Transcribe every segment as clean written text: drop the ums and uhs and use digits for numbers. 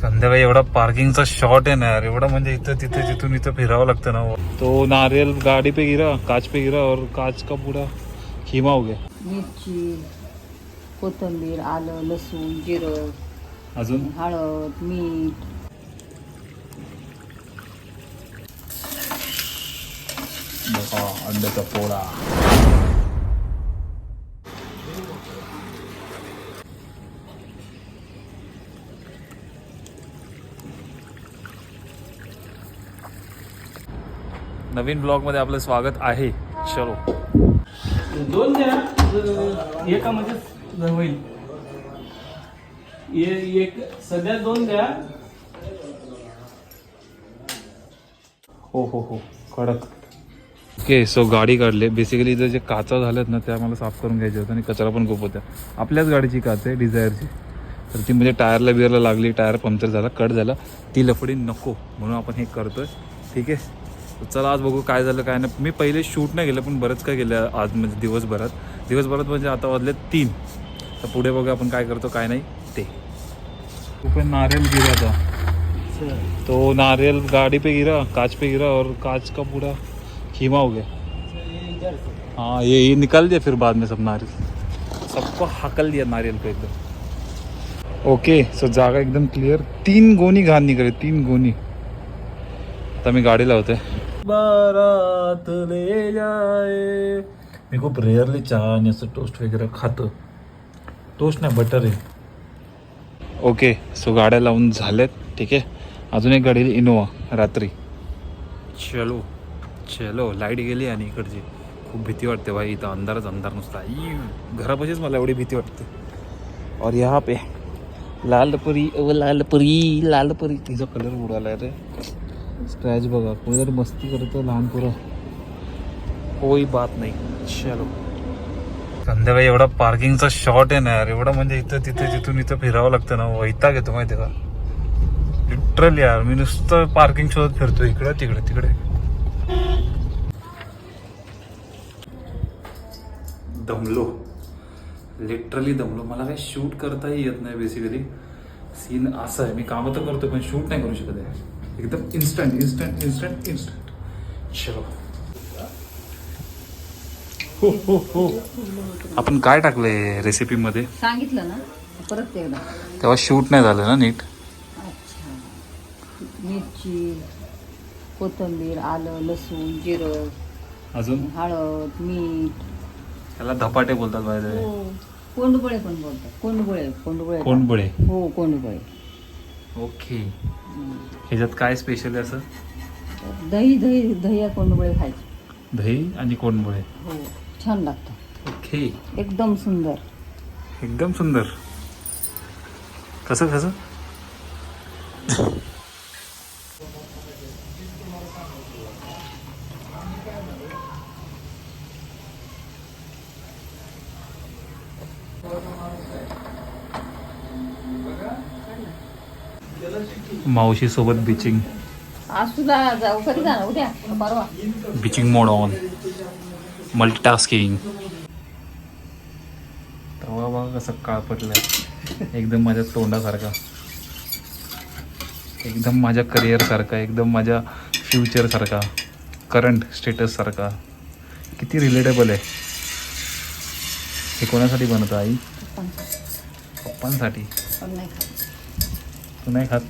संध्याकाळी एवढा पार्किंगचा शॉट आहे ना यार, एवढा म्हणजे इथं तिथं जिथून इथं फिरावं लागतं ना। तो नारियल गाड़ी पे गिरा, काच पे गिरा और काच का पूरा खीमा हो गया। मिरची, कोथिंबीर, आलं, लसूण, जिरं, अजून हळद, मीठ, बघा अंड्याचा पोळा। नवीन ब्लॉग मध्ये आपलं स्वागत आहे। चलो दोन द्या, एका म्हणजे होईल। एक सध्या दोन द्या। हो कडक। ओके सो गाडी काढली। बेसिकली इथं जे काचा झाल्यात ना त्या मला साफ करून घ्यायच्या होत्या आणि कचरा पण खूप होत्या। आपल्याच गाडीची काच आहे डिझायरची, तर ती म्हणजे टायरला बिअरला लागली, टायर पंक्चर झाला, कट झाला, ती लफडी नको म्हणून आपण हे करतोय। ठीक आहे, चला आज बघू काय झालं काय नाही। मी पहिले शूट नाही केलं पण बरंच काय केलं आज, म्हणजे दिवसभरात म्हणजे आता वाजले 3। तर पुढे बघू आपण काय करतो काय नाही ते। ऊपर नारियल गिरा था, तो नारियल गाड़ी पे गिरा, कांच पे गिरा और कांच का पूरा खीमा हो गया। हाँ ये निकाल दिया फिर बाद में सब नारियल, सबको हकल दिया नारियल को एकदम। ओके सो जागा एकदम क्लियर। 3 गोनी घाण निघाले, 3 गोनी। आता मी गाडी लावते। बारात ले जाए। मी खूप रेअरली चहा आणि असं टोस्ट वगैरे खातो। टोस्ट नाही बटर आहे। ओके सो गाड्या लावून झाल्यात। ठीक आहे, अजून एक गाडी इनोवा रात्री। चलो चलो लाईट गेली आणि इकडची खूप भीती वाटते भाई, इथं अंधारच अंधार नुसता। घरापाशीच मला एवढी भीती वाटते। और यहाँ पे लालपरी लालपरी तिचा कलर उडाला रे। स्क्रॅच बघा, कोणीतरी मस्ती करतो लहान पोरं। कोई बात नाही, चलो। संध्याकाळी एवढा पार्किंगचा शॉट आहे ना यार, एवढा म्हणजे इथं तिथं जिथून इथं फिरावं लागतं ना, वैताग येतो माहिती का लिटरली यार। मी नुसतं पार्किंग शोधत फिरतो इकडं तिकडे। दमलो, लिटरली दमलो। मला काही शूट करताही येत नाही बेसिकली। सीन असं आहे, मी कामं तर करतो पण शूट नाही करू शकत आहे। एकदम इन्स्टंट। चलो हो आपण काय टाकलंय रेसिपी मध्ये सांगितलं ना परत एकदा। तेव्हा शूट नाही झालं ना नीट। अच्छा, मिरची, कोथिंबीर, आलं, लसूण, जिरं, अजून हळद, मीठ। त्याला धपाटे बोलतात बाहेर। कोंडबळे पण बोलतात। कोंडबळे कोंडबळे। हो कोंडबळे। ओके, ह्याच्यात काय स्पेशल आहे असं? दही कोंडबळे खायचे। दही आणि कोंडबळे। हो छान लागतं। ओके, एकदम सुंदर। कसं मावशी सोबत बिचिंग। आज सुद्धा जाऊ, कधी जाणार? उद्या परवा? Bitching mode on, multitasking. तवा बघा कसं काळपटलाय, एकदम माझ्या तोंडासारखा, एकदम माझ्या करिअर सारखा, एकदम माझ्या फ्युचर सारखा, करंट स्टेटस सारखा। किती रिलेटेबल आहे हे। कोणासाठी बनवतं आई? पप्पांसाठी। पण नाही खात। तू नाही खात?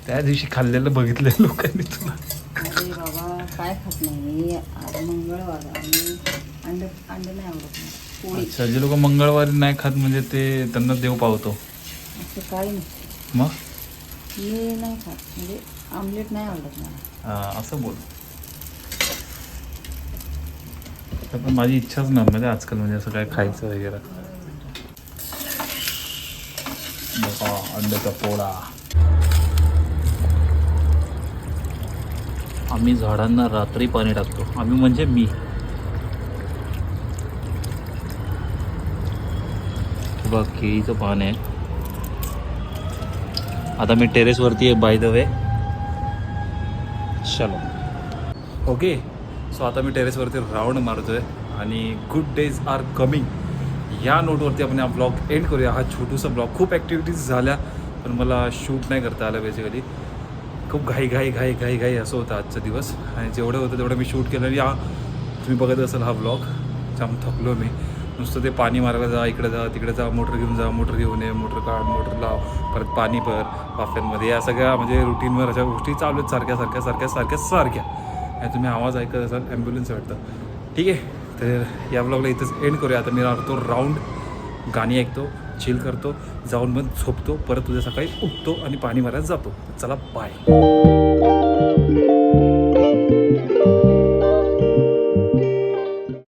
त्या दिवशी खाल्लेलं बघितलं लोकांनी तुला। अरे बाबा काय खात नाही। आज मंगळवार आणि अंड नाही आवडत मला। पोळी अच्छा, जे लोक मंगळवारी नाही खात म्हणजे ते त्यांना देव पावतो असं काही नाही। मग मी नाही खात, म्हणजे आमलेट नाही आवडत मला। असं बोल। पण माझी इच्छाच नाही म्हणजे आजकाल, म्हणजे असं काय खायचं वगैरे। बघा अंड्याचा पोळा। आम्ही झाडांना रात्री पाणी टाकतो। आम्ही म्हणजे मी। बघ केळीचं पान आहे। आता मी टेरेसवरती आहे बाय द वे। चलो ओके सो आता मी टेरेसवरती राऊंड मारतोय आणि गुड डेज आर कमिंग या नोटवरती आपण हा ब्लॉग एंड करूया। हा छोटूसा ब्लॉग, खूप ॲक्टिव्हिटीज झाल्या, पण मला शूट नाही करता आलं बेसिकली. खूप घाई असं होतं आजचा दिवस आणि जेवढं होतं तेवढं मी शूट केलं. आणि तुम्ही बघत असाल हा ब्लॉग, जाम थकलो मी. नुसतं ते पाणी मारायला जा, इकडे जा तिकडे जा, मोटर घेऊन ये, मोटर काढ, मोटर लाव, परत पाणी भर वाफ्यांमध्ये, या सगळ्या म्हणजे रुटीनवर अशा गोष्टी चालू आहेत सारख्या. आणि तुम्ही आवाज ऐकत असाल, ॲम्ब्युलन्स वाटतं. ठीक आहे, तर या ब्लॉगला इथंच एंड करूया. आता मी राहतो राऊंड, गाणी ऐकतो, चिल करतो, जाऊन मग झोपतो, परत उद्या सकाळी उठतो आणि पाणी मारायला जातो. चला बाय.